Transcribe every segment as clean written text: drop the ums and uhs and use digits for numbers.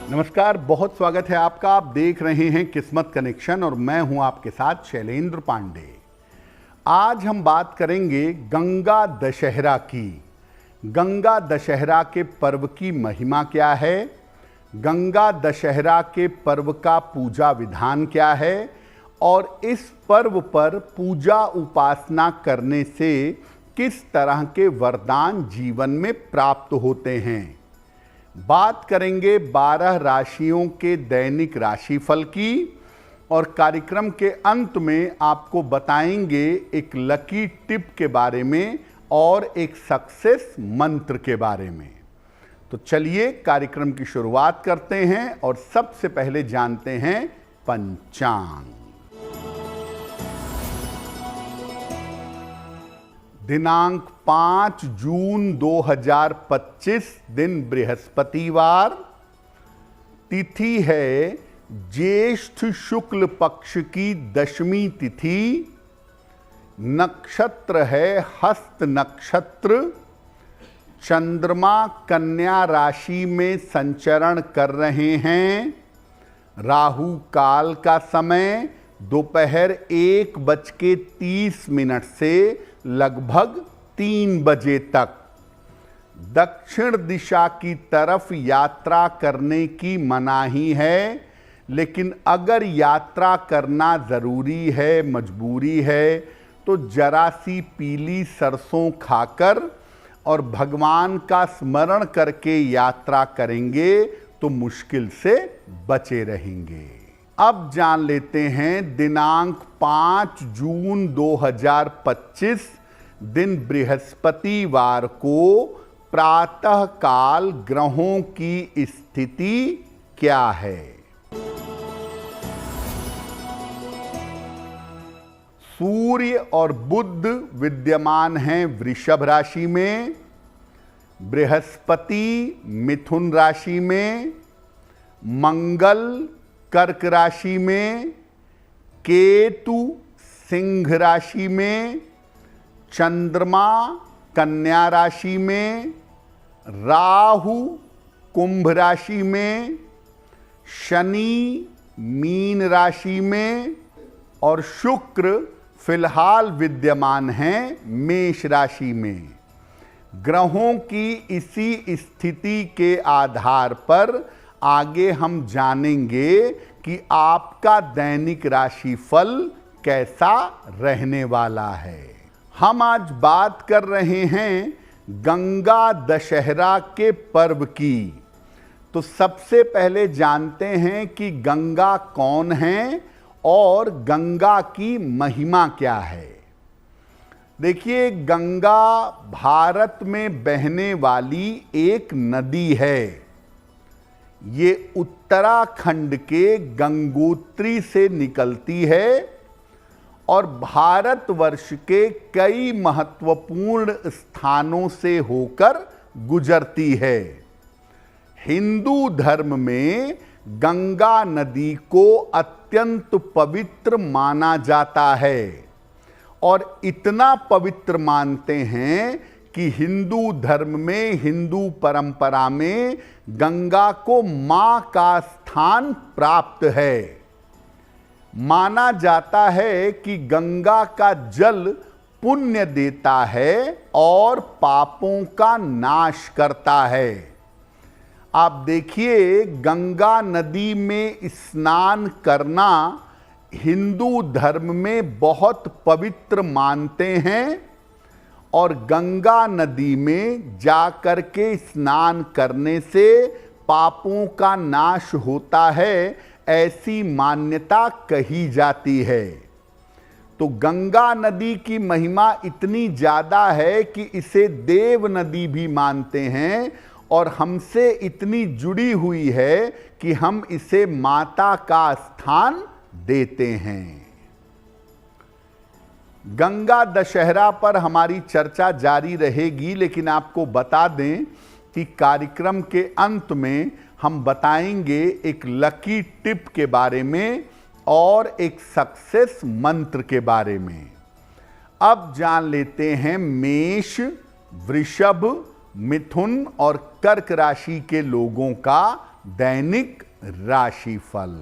नमस्कार, बहुत स्वागत है आपका। आप देख रहे हैं किस्मत कनेक्शन और मैं हूं आपके साथ शैलेंद्र पांडे। आज हम बात करेंगे गंगा दशहरा की। गंगा दशहरा के पर्व की महिमा क्या है, गंगा दशहरा के पर्व का पूजा विधान क्या है और इस पर्व पर पूजा उपासना करने से किस तरह के वरदान जीवन में प्राप्त होते हैं। बात करेंगे 12 राशियों के दैनिक राशिफल की और कार्यक्रम के अंत में आपको बताएंगे एक लकी टिप के बारे में और एक सक्सेस मंत्र के बारे में। तो चलिए कार्यक्रम की शुरुआत करते हैं और सबसे पहले जानते हैं पंचांग। दिनांक 5 जून 2025 दिन बृहस्पतिवार, तिथि है ज्येष्ठ शुक्ल पक्ष की दशमी तिथि, नक्षत्र है हस्त नक्षत्र, चंद्रमा कन्या राशि में संचरण कर रहे हैं, राहु काल का समय दोपहर 1:30 से लगभग 3 बजे तक, दक्षिण दिशा की तरफ यात्रा करने की मनाही है, लेकिन अगर यात्रा करना ज़रूरी है, मजबूरी है, तो जरा सी पीली सरसों खाकर और भगवान का स्मरण करके यात्रा करेंगे तो मुश्किल से बचे रहेंगे। अब जान लेते हैं दिनांक 5 जून 2025 दिन बृहस्पतिवार को प्रातः काल ग्रहों की स्थिति क्या है। सूर्य और बुध विद्यमान हैं वृषभ राशि में, बृहस्पति मिथुन राशि में, मंगल कर्क राशि में, केतु सिंह राशि में, चंद्रमा कन्या राशि में, राहु कुंभ राशि में, शनि मीन राशि में और शुक्र फिलहाल विद्यमान हैं मेष राशि में। ग्रहों की इसी स्थिति के आधार पर आगे हम जानेंगे कि आपका दैनिक राशिफल कैसा रहने वाला है। हम आज बात कर रहे हैं गंगा दशहरा के पर्व की। तो सबसे पहले जानते हैं कि गंगा कौन है और गंगा की महिमा क्या है। देखिए, गंगा भारत में बहने वाली एक नदी है। ये उत्तराखंड के गंगोत्री से निकलती है और भारतवर्ष के कई महत्वपूर्ण स्थानों से होकर गुजरती है। हिंदू धर्म में गंगा नदी को अत्यंत पवित्र माना जाता है और इतना पवित्र मानते हैं कि हिंदू धर्म में, हिंदू परंपरा में गंगा को मां का स्थान प्राप्त है। माना जाता है कि गंगा का जल पुण्य देता है और पापों का नाश करता है। आप देखिए, गंगा नदी में स्नान करना हिंदू धर्म में बहुत पवित्र मानते हैं और गंगा नदी में जाकर के स्नान करने से पापों का नाश होता है, ऐसी मान्यता कही जाती है। तो गंगा नदी की महिमा इतनी ज़्यादा है कि इसे देव नदी भी मानते हैं और हमसे इतनी जुड़ी हुई है कि हम इसे माता का स्थान देते हैं। गंगा दशहरा पर हमारी चर्चा जारी रहेगी, लेकिन आपको बता दें कि कार्यक्रम के अंत में हम बताएंगे एक लकी टिप के बारे में और एक सक्सेस मंत्र के बारे में। अब जान लेते हैं मेष, वृषभ, मिथुन और कर्क राशि के लोगों का दैनिक राशिफल।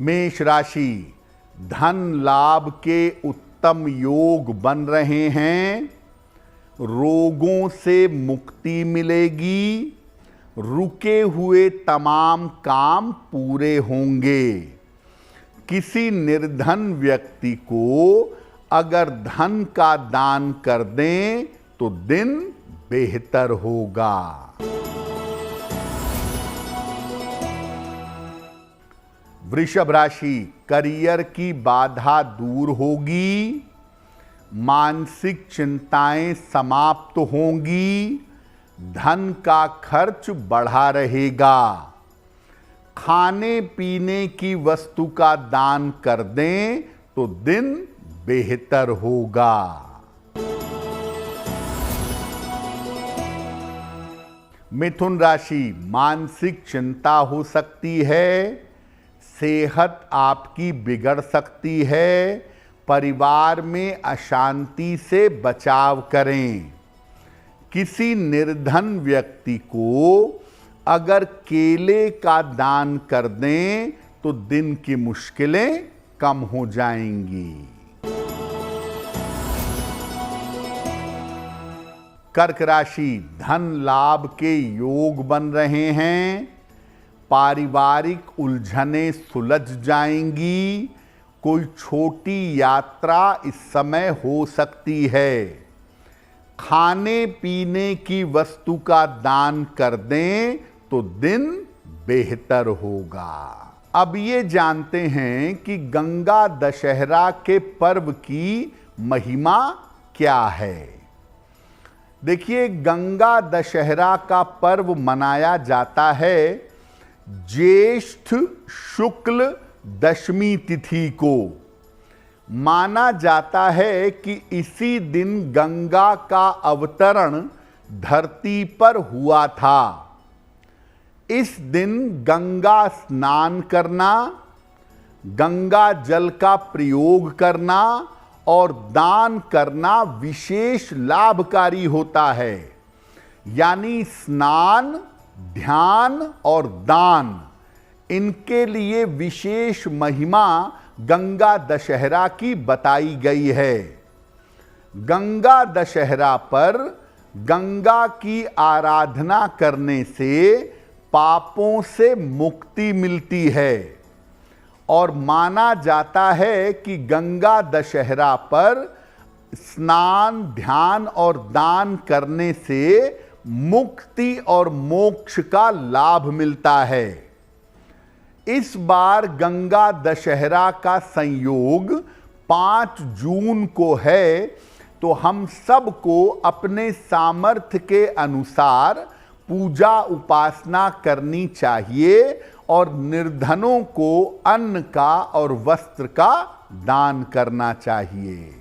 मेष राशि, धन लाभ के उत्तम योग बन रहे हैं। रोगों से मुक्ति मिलेगी। रुके हुए तमाम काम पूरे होंगे। किसी निर्धन व्यक्ति को अगर धन का दान कर दें तो दिन बेहतर होगा। वृषभ राशि, करियर की बाधा दूर होगी। मानसिक चिंताएं समाप्त होंगी। धन का खर्च बढ़ा रहेगा। खाने पीने की वस्तु का दान कर दें तो दिन बेहतर होगा। मिथुन राशि, मानसिक चिंता हो सकती है। सेहत आपकी बिगड़ सकती है। परिवार में अशांति से बचाव करें। किसी निर्धन व्यक्ति को अगर केले का दान कर दें तो दिन की मुश्किलें कम हो जाएंगी। कर्क राशि, धन लाभ के योग बन रहे हैं। पारिवारिक उलझनें सुलझ जाएंगी। कोई छोटी यात्रा इस समय हो सकती है। खाने पीने की वस्तु का दान कर दें तो दिन बेहतर होगा। अब ये जानते हैं कि गंगा दशहरा के पर्व की महिमा क्या है। देखिए, गंगा दशहरा का पर्व मनाया जाता है ज्येष्ठ शुक्ल दशमी तिथि को। माना जाता है कि इसी दिन गंगा का अवतरण धरती पर हुआ था। इस दिन गंगा स्नान करना, गंगा जल का प्रयोग करना और दान करना विशेष लाभकारी होता है। यानी स्नान, ध्यान और दान, इनके लिए विशेष महिमा गंगा दशहरा की बताई गई है। गंगा दशहरा पर गंगा की आराधना करने से पापों से मुक्ति मिलती है और माना जाता है कि गंगा दशहरा पर स्नान, ध्यान और दान करने से मुक्ति और मोक्ष का लाभ मिलता है। इस बार गंगा दशहरा का संयोग 5 जून को है, तो हम सबको अपने सामर्थ्य के अनुसार पूजा उपासना करनी चाहिए और निर्धनों को अन्न का और वस्त्र का दान करना चाहिए।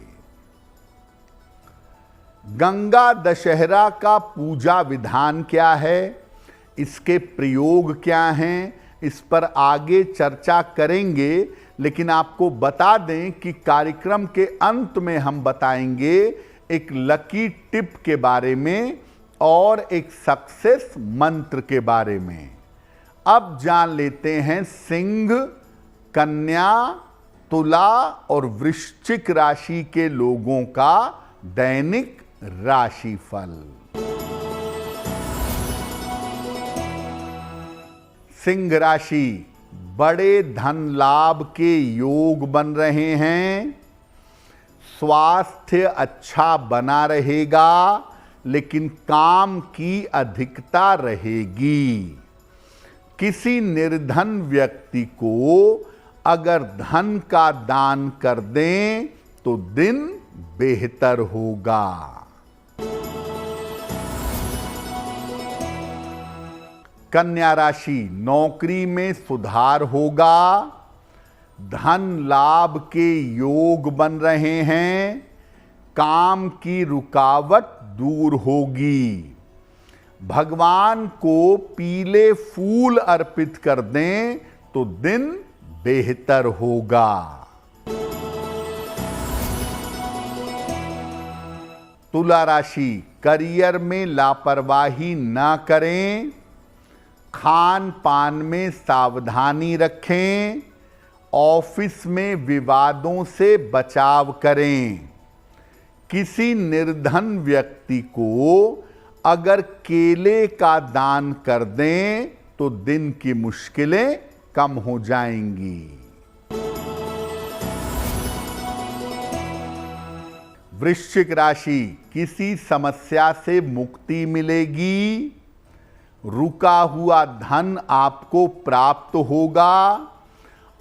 गंगा दशहरा का पूजा विधान क्या है, इसके प्रयोग क्या हैं, इस पर आगे चर्चा करेंगे। लेकिन आपको बता दें कि कार्यक्रम के अंत में हम बताएंगे एक लकी टिप के बारे में और एक सक्सेस मंत्र के बारे में। अब जान लेते हैं सिंह, कन्या, तुला और वृश्चिक राशि के लोगों का दैनिक राशिफल। सिंह राशि, बड़े धन लाभ के योग बन रहे हैं। स्वास्थ्य अच्छा बना रहेगा, लेकिन काम की अधिकता रहेगी। किसी निर्धन व्यक्ति को अगर धन का दान कर दें तो दिन बेहतर होगा। कन्या राशि, नौकरी में सुधार होगा। धन लाभ के योग बन रहे हैं। काम की रुकावट दूर होगी। भगवान को पीले फूल अर्पित कर दें तो दिन बेहतर होगा। तुला राशि, करियर में लापरवाही न करें, खान पान में सावधानी रखें, ऑफिस में विवादों से बचाव करें। किसी निर्धन व्यक्ति को अगर केले का दान कर दें तो दिन की मुश्किलें कम हो जाएंगी। वृश्चिक राशि, किसी समस्या से मुक्ति मिलेगी, रुका हुआ धन आपको प्राप्त होगा,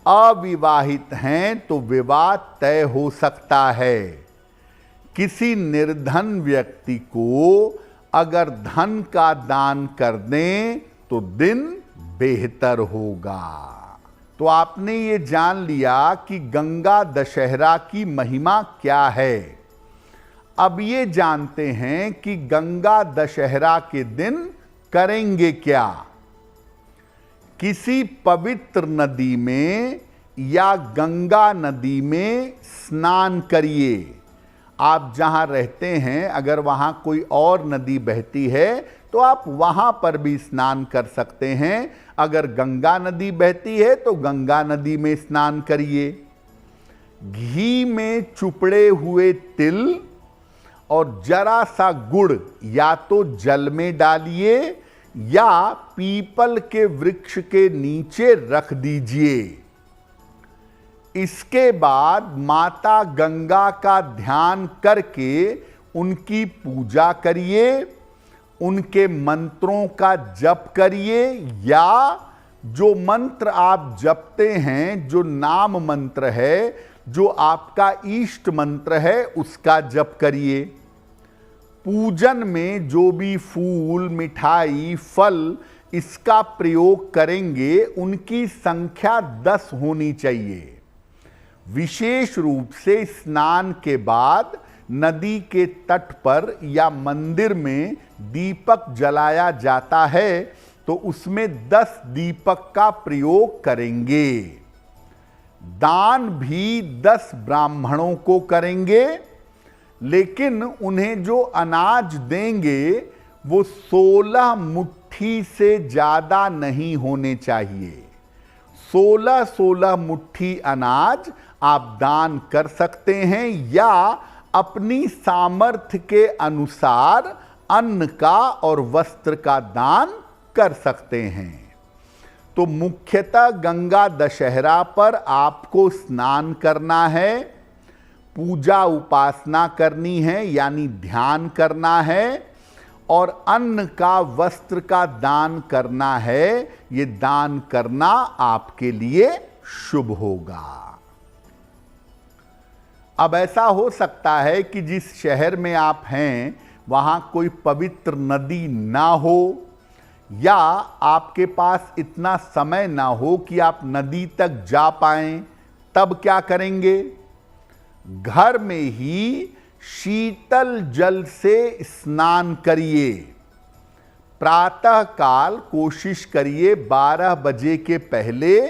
अविवाहित हैं तो विवाह तय हो सकता है। किसी निर्धन व्यक्ति को अगर धन का दान कर दें तो दिन बेहतर होगा। तो आपने ये जान लिया कि गंगा दशहरा की महिमा क्या है। अब ये जानते हैं कि गंगा दशहरा के दिन करेंगे क्या। किसी पवित्र नदी में या गंगा नदी में स्नान करिए। आप जहां रहते हैं अगर वहां कोई और नदी बहती है तो आप वहां पर भी स्नान कर सकते हैं। अगर गंगा नदी बहती है तो गंगा नदी में स्नान करिए। घी में चुपड़े हुए तिल और जरा सा गुड़ या तो जल में डालिए या पीपल के वृक्ष के नीचे रख दीजिए। इसके बाद माता गंगा का ध्यान करके उनकी पूजा करिए, उनके मंत्रों का जप करिए या जो मंत्र आप जपते हैं, जो नाम मंत्र है, जो आपका इष्ट मंत्र है, उसका जप करिए। पूजन में जो भी फूल, मिठाई, फल इसका प्रयोग करेंगे उनकी संख्या 10 होनी चाहिए। विशेष रूप से स्नान के बाद नदी के तट पर या मंदिर में दीपक जलाया जाता है तो उसमें 10 दीपक का प्रयोग करेंगे। दान भी 10 ब्राह्मणों को करेंगे, लेकिन उन्हें जो अनाज देंगे वो 16 मुट्ठी से ज्यादा नहीं होने चाहिए। 16 मुट्ठी अनाज आप दान कर सकते हैं या अपनी सामर्थ्य के अनुसार अन्न का और वस्त्र का दान कर सकते हैं। तो मुख्यतः गंगा दशहरा पर आपको स्नान करना है, पूजा उपासना करनी है यानी ध्यान करना है और अन्न का, वस्त्र का दान करना है। ये दान करना आपके लिए शुभ होगा। अब ऐसा हो सकता है कि जिस शहर में आप हैं वहां कोई पवित्र नदी ना हो या आपके पास इतना समय ना हो कि आप नदी तक जा पाएं। तब क्या करेंगे? घर में ही शीतल जल से स्नान करिए। प्रातः काल कोशिश करिए 12 बजे के पहले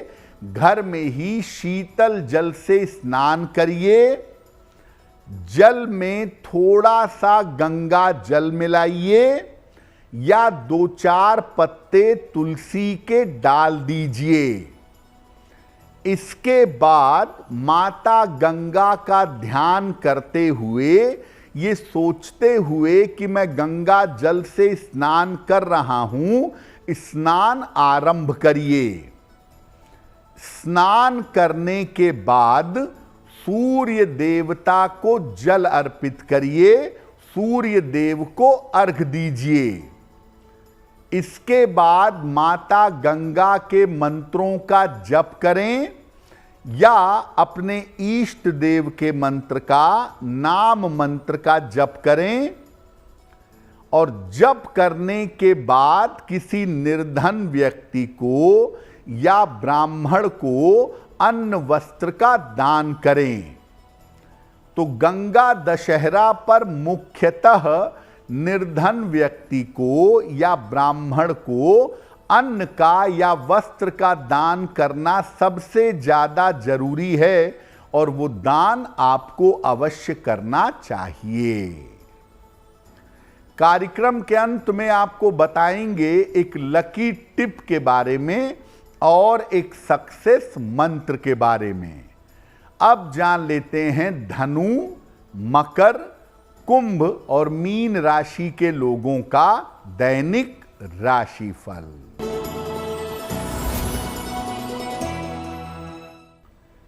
घर में ही शीतल जल से स्नान करिए। जल में थोड़ा सा गंगा जल मिलाइए या 2-4 पत्ते तुलसी के डाल दीजिए। इसके बाद माता गंगा का ध्यान करते हुए, ये सोचते हुए कि मैं गंगा जल से स्नान कर रहा हूं, स्नान आरंभ करिए। स्नान करने के बाद सूर्य देवता को जल अर्पित करिए, सूर्य देव को अर्घ दीजिए। इसके बाद माता गंगा के मंत्रों का जप करें या अपने इष्ट देव के मंत्र का, नाम मंत्र का जप करें। और जप करने के बाद किसी निर्धन व्यक्ति को या ब्राह्मण को अन्न वस्त्र का दान करें। तो गंगा दशहरा पर मुख्यतः निर्धन व्यक्ति को या ब्राह्मण को अन्न का या वस्त्र का दान करना सबसे ज्यादा जरूरी है और वो दान आपको अवश्य करना चाहिए। कार्यक्रम के अंत में आपको बताएंगे एक लकी टिप के बारे में और एक सक्सेस मंत्र के बारे में। अब जान लेते हैं धनु, मकर, कुंभ और मीन राशि के लोगों का दैनिक राशिफल।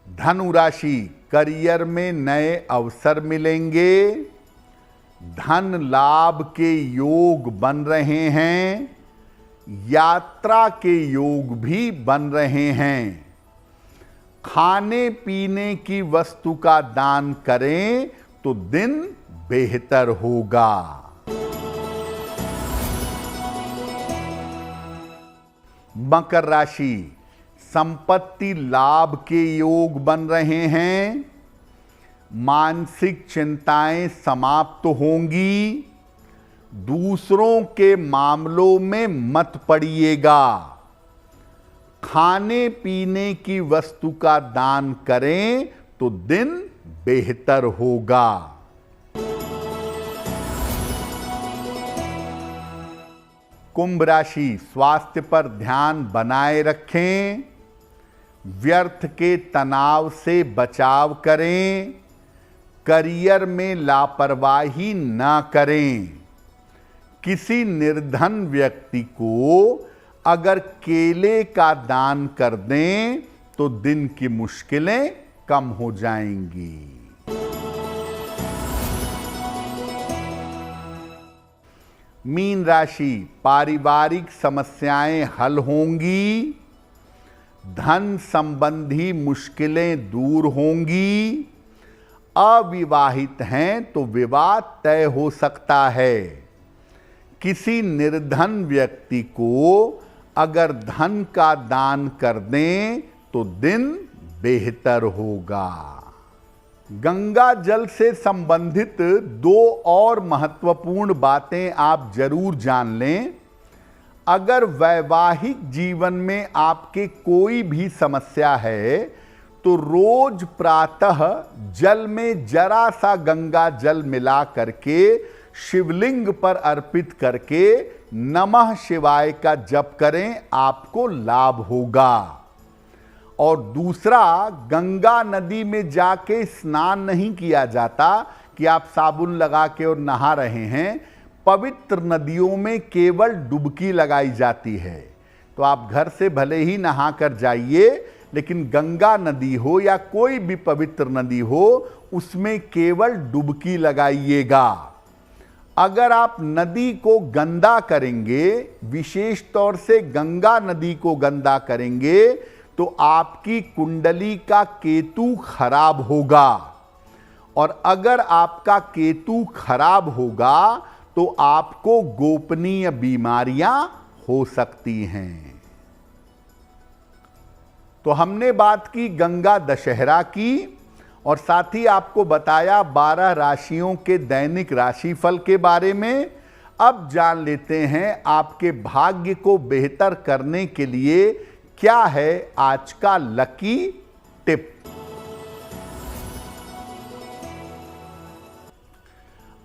धनु राशि, करियर में नए अवसर मिलेंगे, धन लाभ के योग बन रहे हैं, यात्रा के योग भी बन रहे हैं। खाने पीने की वस्तु का दान करें तो दिन बेहतर होगा। मकर राशि, संपत्ति लाभ के योग बन रहे हैं, मानसिक चिंताएं समाप्त होंगी, दूसरों के मामलों में मत पड़िएगा, खाने पीने की वस्तु का दान करें तो दिन बेहतर होगा। कुंभ राशि, स्वास्थ्य पर ध्यान बनाए रखें, व्यर्थ के तनाव से बचाव करें, करियर में लापरवाही न करें। किसी निर्धन व्यक्ति को अगर केले का दान कर दें तो दिन की मुश्किलें कम हो जाएंगी। मीन राशि, पारिवारिक समस्याएं हल होंगी, धन संबंधी मुश्किलें दूर होंगी, अविवाहित हैं तो विवाह तय हो सकता है। किसी निर्धन व्यक्ति को अगर धन का दान कर दें तो दिन बेहतर होगा। गंगा जल से संबंधित दो और महत्वपूर्ण बातें आप जरूर जान लें। अगर वैवाहिक जीवन में आपके कोई भी समस्या है तो रोज प्रातः जल में जरा सा गंगा जल मिला करके शिवलिंग पर अर्पित करके नमः शिवाय का जप करें, आपको लाभ होगा। और दूसरा, गंगा नदी में जाके स्नान नहीं किया जाता कि आप साबुन लगा के और नहा रहे हैं। पवित्र नदियों में केवल डुबकी लगाई जाती है। तो आप घर से भले ही नहा कर जाइए, लेकिन गंगा नदी हो या कोई भी पवित्र नदी हो, उसमें केवल डुबकी लगाइएगा। अगर आप नदी को गंदा करेंगे, विशेष तौर से गंगा नदी को गंदा करेंगे, तो आपकी कुंडली का केतु खराब होगा। और अगर आपका केतु खराब होगा तो आपको गोपनीय बीमारियां हो सकती हैं। तो हमने बात की गंगा दशहरा की और साथ ही आपको बताया 12 राशियों के दैनिक राशिफल के बारे में। अब जान लेते हैं आपके भाग्य को बेहतर करने के लिए क्या है आज का लकी टिप।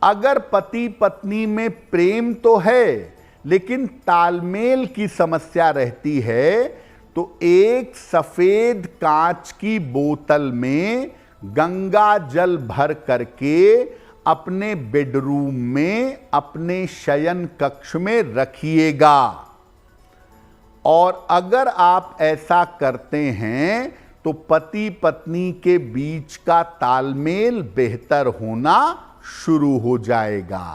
अगर पति पत्नी में प्रेम तो है लेकिन तालमेल की समस्या रहती है, तो एक सफेद कांच की बोतल में गंगा जल भर करके अपने बेडरूम में, अपने शयन कक्ष में रखिएगा। और अगर आप ऐसा करते हैं तो पति पत्नी के बीच का तालमेल बेहतर होना शुरू हो जाएगा।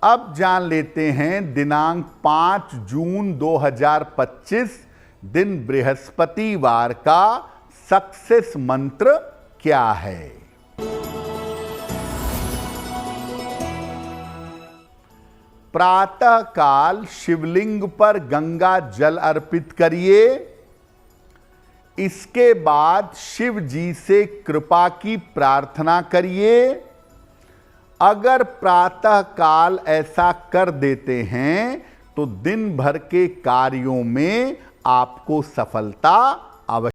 अब जान लेते हैं दिनांक 5 जून 2025 दिन बृहस्पतिवार का सक्सेस मंत्र क्या है। प्रातः काल शिवलिंग पर गंगा जल अर्पित करिए। इसके बाद शिव जी से कृपा की प्रार्थना करिए। अगर प्रातः काल ऐसा कर देते हैं तो दिन भर के कार्यों में आपको सफलता